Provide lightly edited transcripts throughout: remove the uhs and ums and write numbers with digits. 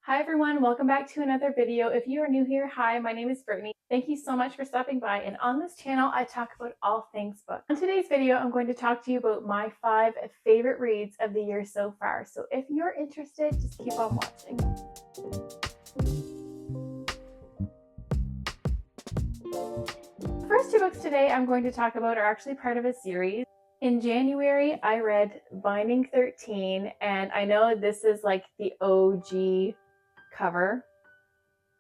Hi everyone, welcome back to another video. If you are new here, hi, my name is Brittany. Thank you so much for stopping by, and on this channel I talk about all things book. On today's video I'm going to talk to you about my 5 favorite reads of the year so far. So if you're interested, just keep on watching. The first 2 books today I'm going to talk about are actually part of a series. In January I read Binding 13, and I know this is like the OG cover.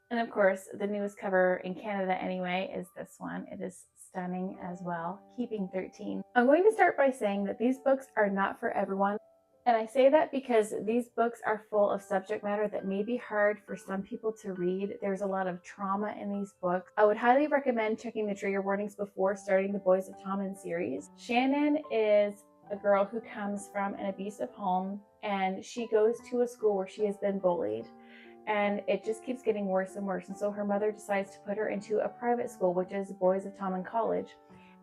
And of course, the newest cover in Canada anyway is this one. It is stunning as well, Keeping 13. I'm going to start by saying that these books are not for everyone. And I say that because these books are full of subject matter that may be hard for some people to read. There's a lot of trauma in these books. I would highly recommend checking the trigger warnings before starting the Boys of Tommen series. Shannon is a girl who comes from an abusive home, and she goes to a school where she has been bullied. And it just keeps getting worse and worse. And so her mother decides to put her into a private school, which is Boys of Tommen College.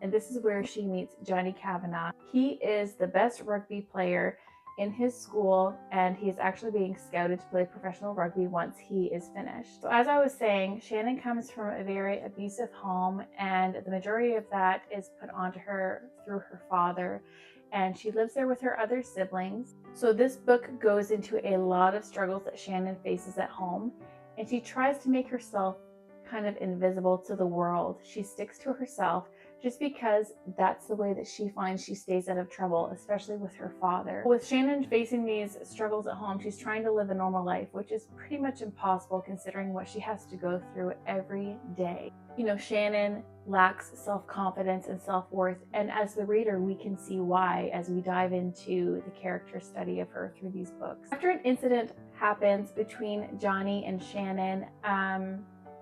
And this is where she meets Johnny Kavanagh. He is the best rugby player in his school, and he is actually being scouted to play professional rugby once he is finished. So as I was saying, Shannon comes from a very abusive home, and the majority of that is put onto her through her father. And she lives there with her other siblings. So this book goes into a lot of struggles that Shannon faces at home, and she tries to make herself kind of invisible to the world. She sticks to herself just because that's the way that she finds she stays out of trouble, especially with her father. With Shannon facing these struggles at home, she's trying to live a normal life, which is pretty much impossible considering what she has to go through every day. You know, Shannon lacks self-confidence and self-worth, and as the reader we can see why as we dive into the character study of her through these books. After an incident happens between Johnny and Shannon,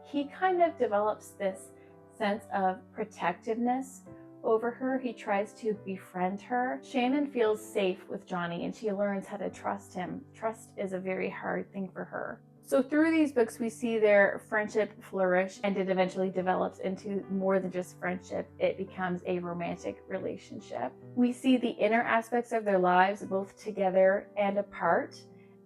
he kind of develops this sense of protectiveness over her. He tries to befriend her. Shannon feels safe with Johnny, and she learns how to trust him. Trust is a very hard thing for her. So through these books, we see their friendship flourish, and it eventually develops into more than just friendship. It becomes a romantic relationship. We see the inner aspects of their lives, both together and apart.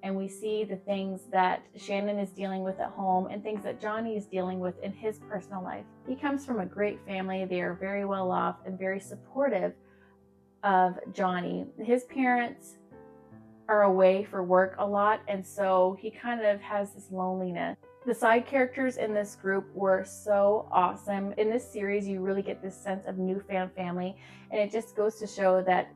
And we see the things that Shannon is dealing with at home and things that Johnny is dealing with in his personal life. He comes from a great family. They are very well off and very supportive of Johnny. His parents are away for work a lot, and so he kind of has this loneliness. The side characters in this group were so awesome. In this series, you really get this sense of newfound family, and it just goes to show that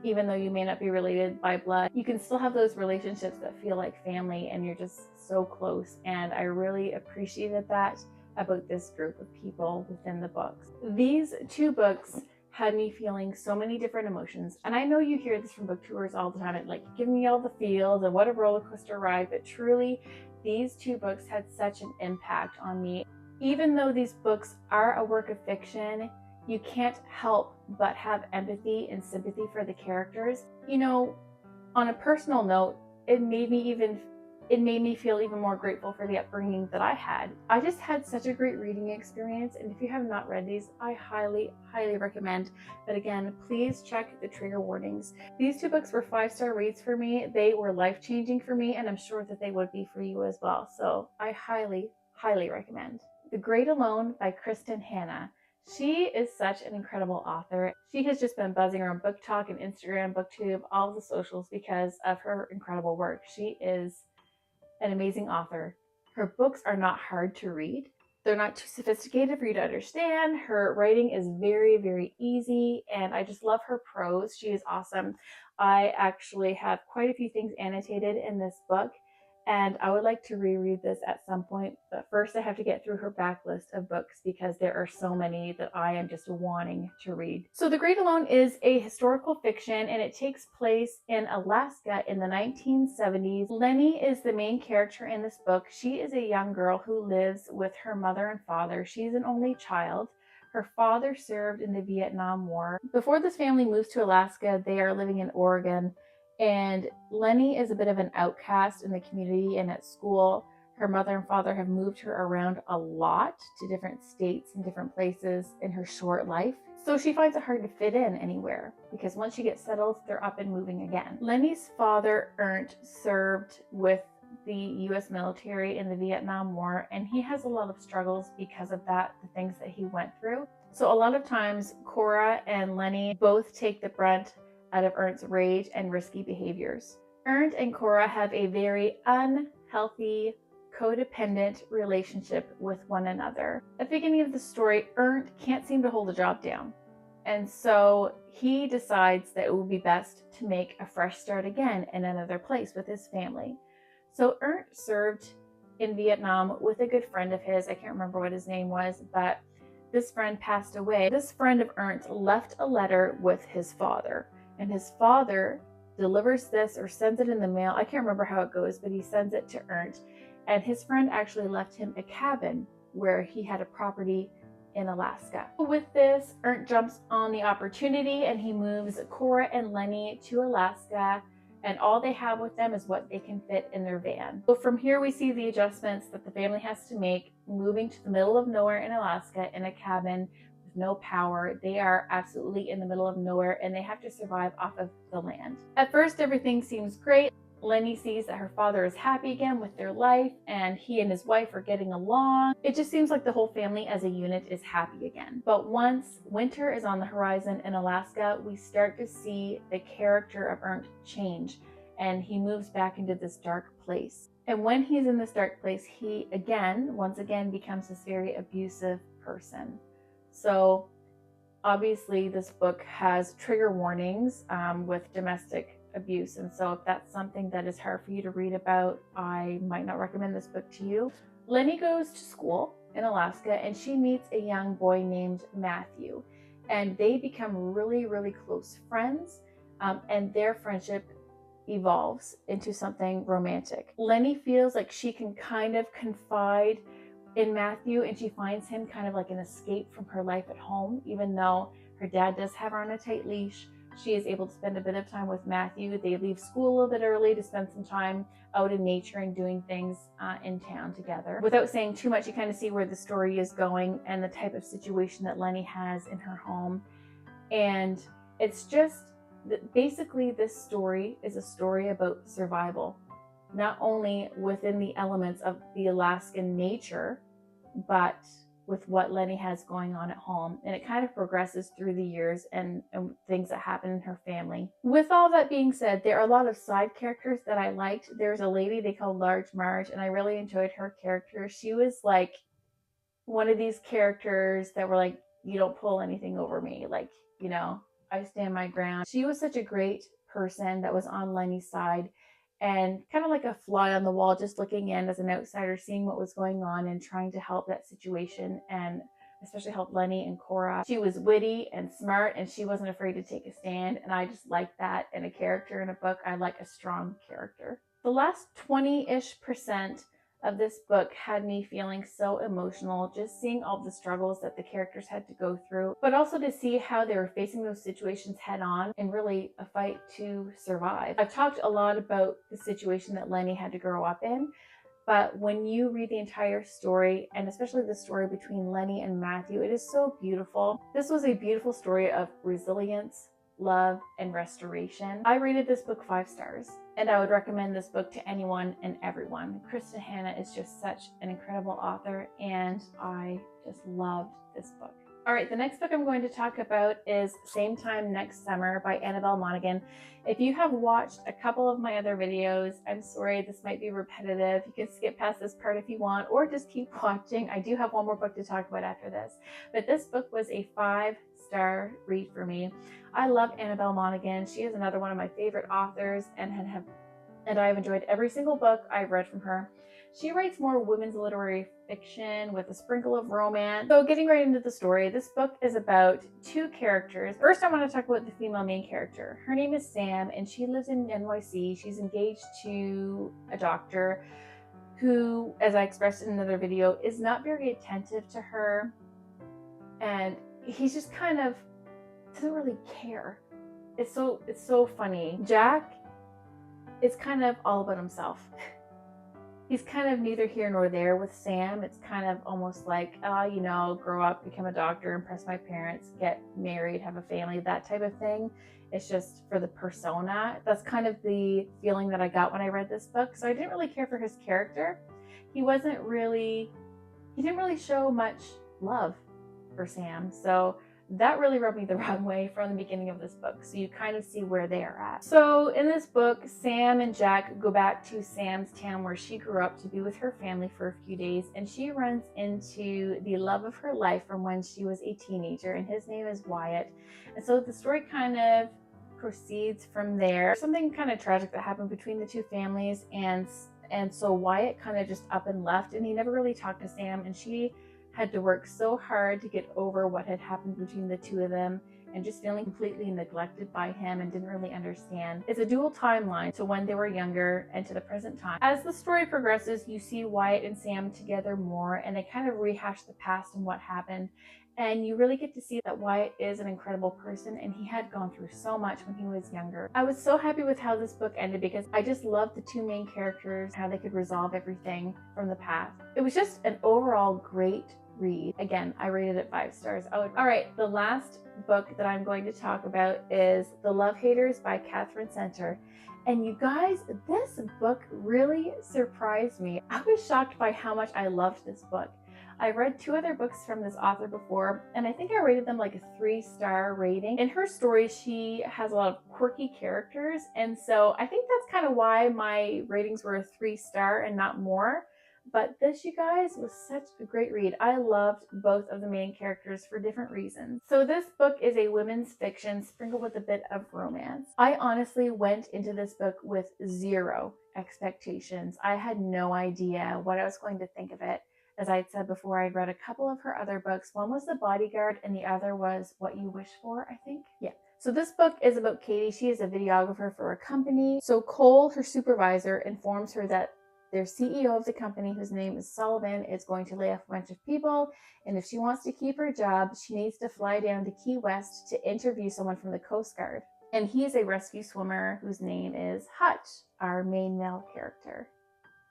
even though you may not be related by blood, you can still have those relationships that feel like family, and you're just so close. And I really appreciated that about this group of people within the books. These 2 books had me feeling so many different emotions. And I know you hear this from booktubers all the time, it like give me all the feels and what a roller coaster ride, but truly these 2 books had such an impact on me. Even though these books are a work of fiction, you can't help but have empathy and sympathy for the characters. You know, on a personal note, it made me feel even more grateful for the upbringing that I had. I just had such a great reading experience, and if you have not read these, I highly recommend. But again, please check the trigger warnings. These 2 books were 5-star reads for me. They were life-changing for me, and I'm sure that they would be for you as well. So I highly recommend. The Great Alone by Kristen Hanna. She is such an incredible author. She has just been buzzing around Book Talk and Instagram, BookTube, all the socials because of her incredible work. She is an amazing author. Her books are not hard to read. They're not too sophisticated for you to understand. Her writing is very easy, and I just love her prose. She is awesome. I actually have quite a few things annotated in this book, and I would like to reread this at some point, but first I have to get through her backlist of books because there are so many that I am just wanting to read. So The Great Alone is a historical fiction, and it takes place in Alaska in the 1970s. Lenny is the main character in this book. She is a young girl who lives with her mother and father. She's an only child. Her father served in the Vietnam War. Before this family moves to Alaska, they are living in Oregon. And Lenny is a bit of an outcast in the community and at school. Her mother and father have moved her around a lot to different states and different places in her short life. So she finds it hard to fit in anywhere because once she gets settled, they're up and moving again. Lenny's father, Ernst, served with the US military in the Vietnam War, and he has a lot of struggles because of that, the things that he went through. So a lot of times Cora and Lenny both take the brunt out of Ernst's rage and risky behaviors. Ernst and Cora have a very unhealthy, codependent relationship with one another. At the beginning of the story, Ernst can't seem to hold a job down. And so he decides that it would be best to make a fresh start again in another place with his family. So Ernst served in Vietnam with a good friend of his. I can't remember what his name was, but this friend passed away. This friend of Ernst left a letter with his father, and his father delivers this or sends it in the mail. I can't remember how it goes, but he sends it to Ernst. And his friend actually left him a cabin where he had a property in Alaska. With this, Ernst jumps on the opportunity and he moves Cora and Lenny to Alaska, and all they have with them is what they can fit in their van. So from here we see the adjustments that the family has to make, moving to the middle of nowhere in Alaska in a cabin with no power. They are absolutely in the middle of nowhere and they have to survive off of the land. At first everything seems great. Lenny sees that her father is happy again with their life and he and his wife are getting along. It just seems like the whole family as a unit is happy again. But once winter is on the horizon in Alaska, we start to see the character of Ernst change and he moves back into this dark place. And when he's in this dark place, he once again becomes this very abusive person. So obviously this book has trigger warnings with domestic abuse, and so if that's something that is hard for you to read about, I might not recommend this book to you. Lenny goes to school in Alaska and she meets a young boy named Matthew, and they become really, really close friends, and their friendship evolves into something romantic. Lenny feels like she can kind of confide in Matthew, and she finds him kind of like an escape from her life at home. Even though her dad does have her on a tight leash, she is able to spend a bit of time with Matthew. They leave school a little bit early to spend some time out in nature and doing things in town together. Without saying too much, you kind of see where the story is going and the type of situation that Lenny has in her home. And it's just, basically this story is a story about survival, not only within the elements of the Alaskan nature, but with what Lenny has going on at home. And it kind of progresses through the years and things that happen in her family. With all that being said, there are a lot of side characters that I liked. There's a lady they call Large Marge, and I really enjoyed her character. She was like one of these characters that were like, you don't pull anything over me. Like, you know, I stand my ground. She was such a great person that was on Lenny's side, and kind of like a fly on the wall, just looking in as an outsider, seeing what was going on and trying to help that situation, and especially help Lenny and Cora. She was witty and smart, and she wasn't afraid to take a stand, and I just like that in a character in a book. I like a strong character. The last 20-ish% of this book had me feeling so emotional, just seeing all the struggles that the characters had to go through, but also to see how they were facing those situations head on and really a fight to survive. I've talked a lot about the situation that Lenny had to grow up in, but when you read the entire story, and especially the story between Lenny and Matthew, it is so beautiful. This was a beautiful story of resilience, love, and restoration. I rated this book 5 stars, and I would recommend this book to anyone and everyone. Kristen Hanna is just such an incredible author, and I just loved this book. All right, the next book I'm going to talk about is Same Time Next Summer by Annabelle Monaghan. If you have watched a couple of my other videos, I'm sorry, this might be repetitive. You can skip past this part if you want, or just keep watching. I do have one more book to talk about after this, but this book was a 5-star read for me. I love Annabelle Monaghan. She is another one of my favorite authors, and I've enjoyed every single book I've read from her. She writes more women's literary fiction with a sprinkle of romance. So getting right into the story, this book is about 2 characters. First, I want to talk about the female main character. Her name is Sam, and she lives in NYC. She's engaged to a doctor who, as I expressed in another video, is not very attentive to her. And he's just kind of doesn't really care. It's so funny. Jack is kind of all about himself. he's kind of neither here nor there with Sam. It's kind of almost like, you know, grow up, become a doctor, impress my parents, get married, have a family, that type of thing. It's just for the persona. That's kind of the feeling that I got when I read this book. So I didn't really care for his character. He didn't really show much love for Sam. So that really rubbed me the wrong way from the beginning of this book. So you kind of see where they are at. So in this book, Sam and Jack go back to Sam's town where she grew up to be with her family for a few days. And she runs into the love of her life from when she was a teenager. And his name is Wyatt. And so the story kind of proceeds from there. Something kind of tragic that happened between the two families. And so Wyatt kind of just up and left. And he never really talked to Sam. And she had to work so hard to get over what had happened between the two of them and just feeling completely neglected by him and didn't really understand. It's a dual timeline to when they were younger and to the present time. As the story progresses, you see Wyatt and Sam together more and they kind of rehash the past and what happened. And you really get to see that Wyatt is an incredible person and he had gone through so much when he was younger. I was so happy with how this book ended because I just loved the two main characters, how they could resolve everything from the past. It was just an overall great read. Again, I rated it 5 stars. All right, the last book that I'm going to talk about is The Love Haters by Catherine Center. And you guys, this book really surprised me. I was shocked by how much I loved this book. I read 2 other books from this author before, and I think I rated them like a 3-star rating. In her stories, she has a lot of quirky characters, and so I think that's kind of why my ratings were a 3-star and not more. But this, you guys, was such a great read. I loved both of the main characters for different reasons. So this book is a women's fiction sprinkled with a bit of romance. I honestly went into this book with 0 expectations. I had no idea what I was going to think of it. As I had said before, I'd read a couple of her other books. One was The Bodyguard and the other was What You Wish For, I think. Yeah. So this book is about Katie. She is a videographer for a company. So Cole, her supervisor, informs her that their CEO of the company, whose name is Sullivan, is going to lay off a bunch of people. And if she wants to keep her job, she needs to fly down to Key West to interview someone from the Coast Guard. And he is a rescue swimmer whose name is Hutch, our main male character.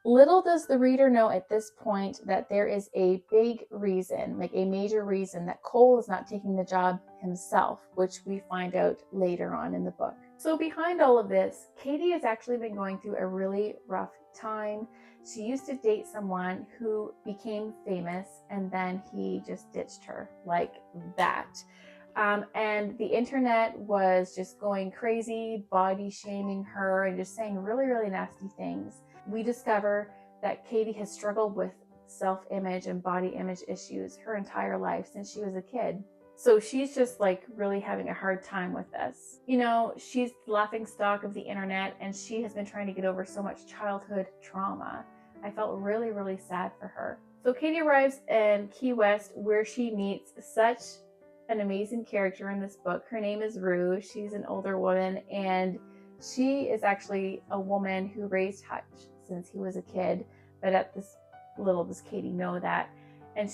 Little does the reader know at this point that there is a big reason, like a major reason, that Cole is not taking the job himself, which we find out later on in the book. So behind all of this, Katie has actually been going through a really rough time. She used to date someone who became famous and then he just ditched her like that. And the internet was just going crazy, body shaming her and just saying really, really nasty things. We discover that Katie has struggled with self-image and body image issues her entire life since she was a kid. So she's just like really having a hard time with this. You know, she's the laughingstock of the internet and she has been trying to get over so much childhood trauma. I felt really, really sad for her. So Katie arrives in Key West where she meets such an amazing character in this book. Her name is Rue. She's an older woman and she is actually a woman who raised Hutch since he was a kid. But at this little does Katie know that. And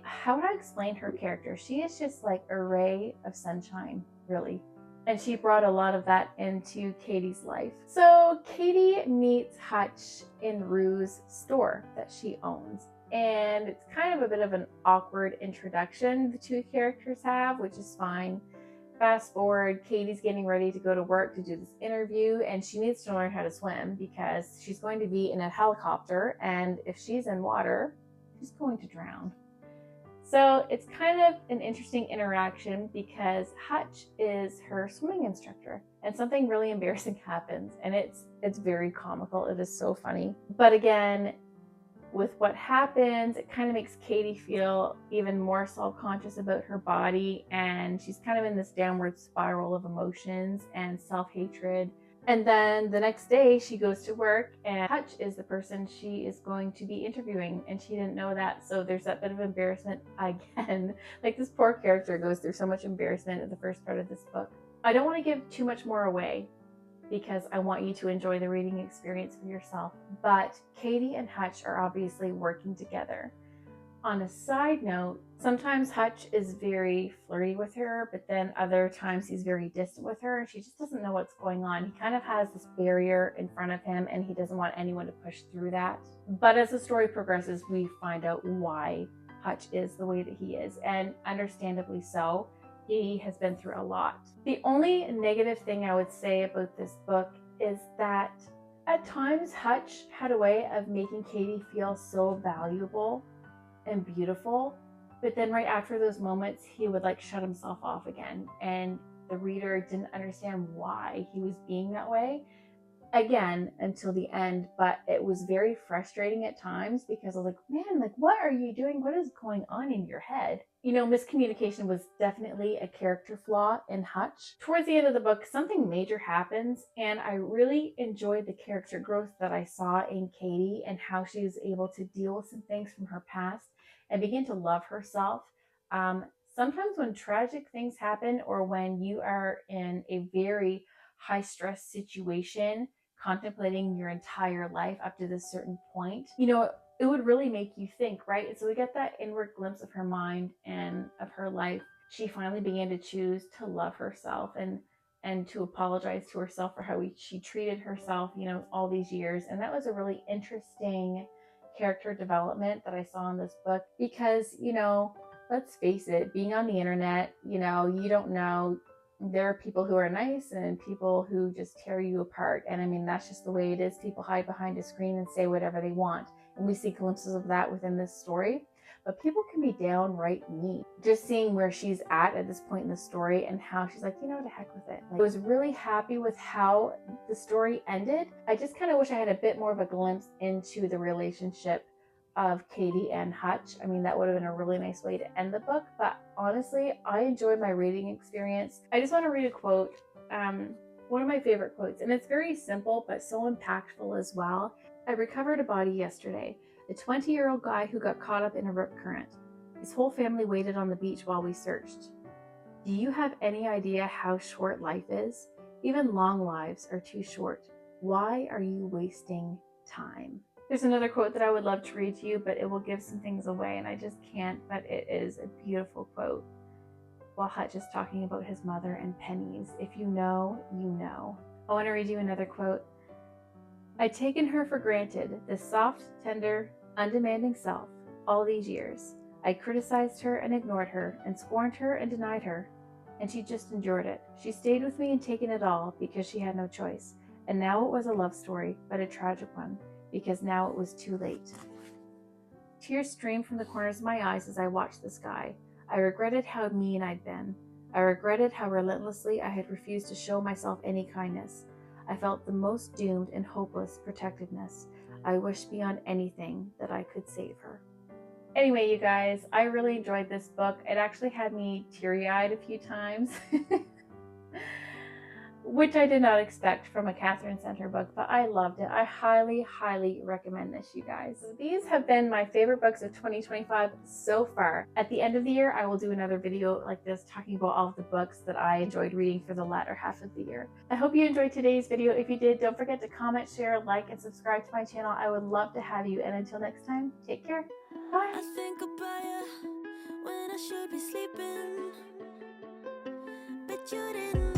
how would I explain her character? She is just like a ray of sunshine, really. And she brought a lot of that into Katie's life. So Katie meets Hutch in Rue's store that she owns. And it's kind of a bit of an awkward introduction the two characters have, which is fine. Fast forward, Katie's getting ready to go to work to do this interview, and she needs to learn how to swim because she's going to be in a helicopter, and if she's in water, she's going to drown. So it's kind of an interesting interaction because Hutch is her swimming instructor, and something really embarrassing happens, and it's very comical. It is so funny. But again, with what happens, it kind of makes Katie feel even more self-conscious about her body, and she's kind of in this downward spiral of emotions and self-hatred. And then the next day she goes to work and Hutch is the person she is going to be interviewing, and she didn't know that. So there's that bit of embarrassment again. Like, this poor character goes through so much embarrassment in the first part of this book. I don't want to give too much more away because I want you to enjoy the reading experience for yourself. But Katie and Hutch are obviously working together On a side note, sometimes Hutch is very flirty with her, but then other times he's very distant with her and she just doesn't know what's going on. He kind of has this barrier in front of him and he doesn't want anyone to push through that. But as the story progresses, we find out why Hutch is the way that he is, and understandably so. He has been through a lot. The only negative thing I would say about this book is that at times Hutch had a way of making Katie feel so valuable and beautiful, but then right after those moments he would like shut himself off again, and the reader didn't understand why he was being that way again until the end. But it was very frustrating at times because I was like, man, like, what are you doing? What is going on in your head? You know, miscommunication was definitely a character flaw in Hutch. Towards the end of the book, something major happens, and I really enjoyed the character growth that I saw in Katie and how she was able to deal with some things from her past and begin to love herself. Sometimes when tragic things happen or when you are in a very high stress situation, contemplating your entire life up to this certain point, you know, it would really make you think, right? And so we get that inward glimpse of her mind and of her life. She finally began to choose to love herself and to apologize to herself for how she treated herself, you know, all these years. And that was a really interesting character development that I saw in this book because, you know, let's face it, being on the internet, you know, you don't know. There are people who are nice and people who just tear you apart. And I mean, that's just the way it is. People hide behind a screen and say whatever they want. And we see glimpses of that within this story. But people can be downright mean. Just seeing where she's at this point in the story and how she's like, you know, to heck with it. Like, I was really happy with how the story ended. I just kind of wish I had a bit more of a glimpse into the relationship of Katie and Hutch. I mean, that would have been a really nice way to end the book, but honestly, I enjoyed my reading experience. I just want to read a quote, one of my favorite quotes, and it's very simple, but so impactful as well. I recovered a body yesterday, a 20-year-old guy who got caught up in a rip current. His whole family waited on the beach while we searched. Do you have any idea how short life is? Even long lives are too short. Why are you wasting time? There's another quote that I would love to read to you, but it will give some things away, and I just can't, but it is a beautiful quote. While Hutch is talking about his mother and pennies, if you know, you know. I want to read you another quote. I'd taken her for granted, this soft, tender, undemanding self, all these years. I criticized her and ignored her, and scorned her and denied her, and she just endured it. She stayed with me and taken it all because she had no choice, and now it was a love story, but a tragic one. Because now it was too late. Tears streamed from the corners of my eyes as I watched this guy. I regretted how mean I'd been. I regretted how relentlessly I had refused to show myself any kindness. I felt the most doomed and hopeless protectiveness. I wished beyond anything that I could save her. Anyway, you guys, I really enjoyed this book. It actually had me teary-eyed a few times. Which I did not expect from a Catherine Center book, but I loved it. I highly, highly recommend this, you guys. So these have been my favorite books of 2025 so far. At the end of the year, I will do another video like this talking about all of the books that I enjoyed reading for the latter half of the year. I hope you enjoyed today's video. If you did, don't forget to comment, share, like, and subscribe to my channel. I would love to have you. And until next time, take care. Bye. I think about you when I should be sleeping, but you didn't